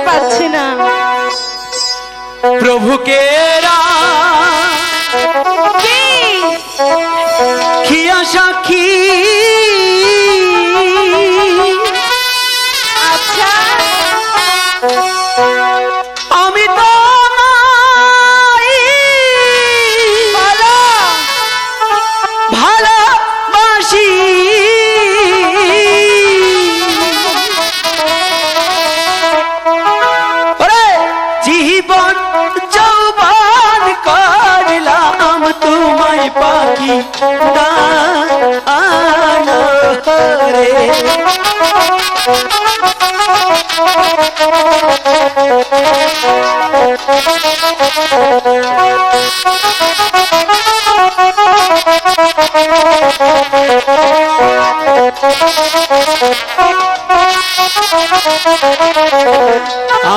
পারছি না। প্রভুকে খিয়া সাক্ষী আচ্ছা আমি তো ভালোবাসি জীবন যৌবন করলাম তোমায় পাখি দানো রে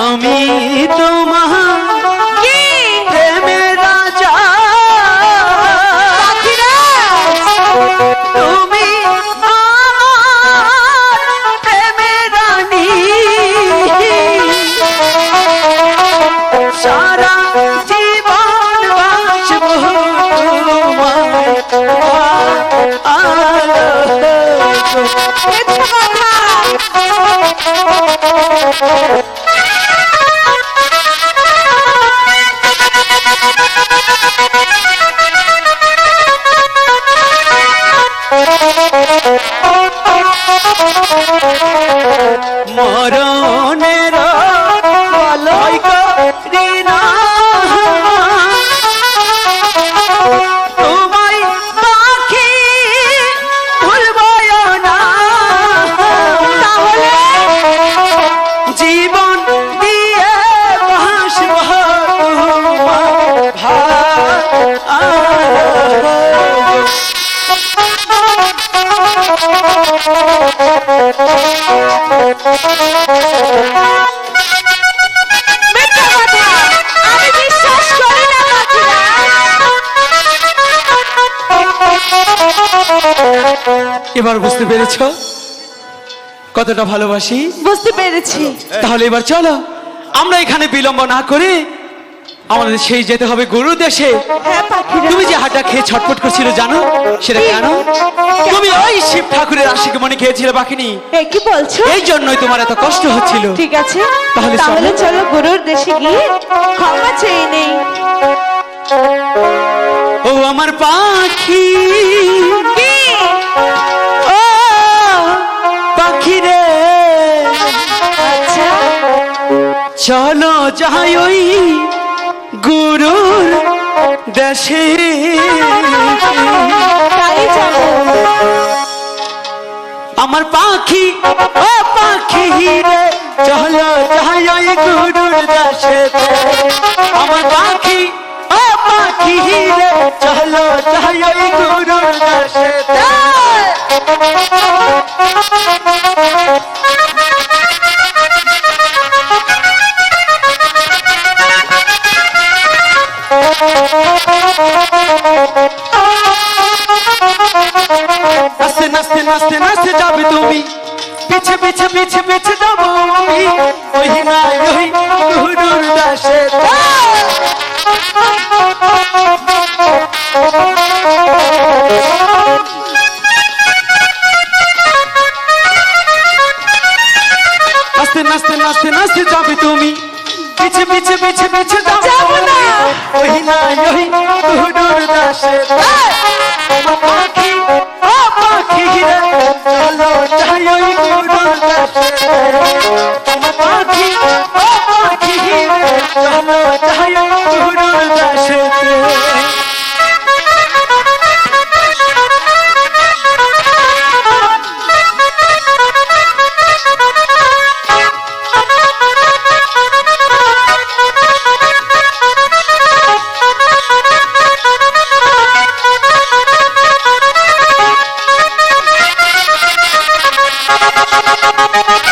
আমি তোমার প্রেমের রাজা তুমি আমার প্রেমের রানী সারা জীবন বাঁচব মরণের বলয় করিনা তোমায় পাখি ভুলব না তাহলে জীবন দিয়ে বাসব এবার বুঝতে পেরেছ কতটা ভালোবাসি? বুঝতে পেরেছি। তাহলে এবার চলো আমরা এখানে বিলম্ব না করে আমাদের সেই যেতে হবে গরুর দেশে। হ্যাঁ পাখিরা, তুমি যে হাঁটা খেয়ে ছটফট করছিল জানো সেটা কেন? তুমি ওই শিব ঠাকুরের আশিকে মনে খেয়েছিলে বাকিনি। কি বলছো? এই জন্যই তোমার এত কষ্ট হচ্ছিল। ঠিক আছে তাহলে চলো গরুর দেশে গিয়ে ক্ষমা চেয়ে নেই। ও আমার পাখি ও পাখি রে আচ্ছা চলো যাই ওই গুরুর দেশে। তাই যাবো। আমার পাখি ও পাখি রে চলো যাই ওই গুরুর দেশে। আমার পাখি ও পাখি রে চলো যাই ওই গুরুর দেশে। নাচতে নাচতে নাচতে নাচতে যাবে তুমি, পিছে পিছে পিছে পিছে যাবো আমি ওই না ওই গুরুর দাসে। নাচতে নাচতে নাচতে নাচতে যাবে তুমি, পিছে পিছে পিছে পিছে যাবো না ওই না ওই গুরুর দাসে। পাখি ও পাখি রে চলো যাই ওই গুরুর দেশে। পাখি ও পাখি রে চলো যাই ওই গুরুর দেশে। Thank you.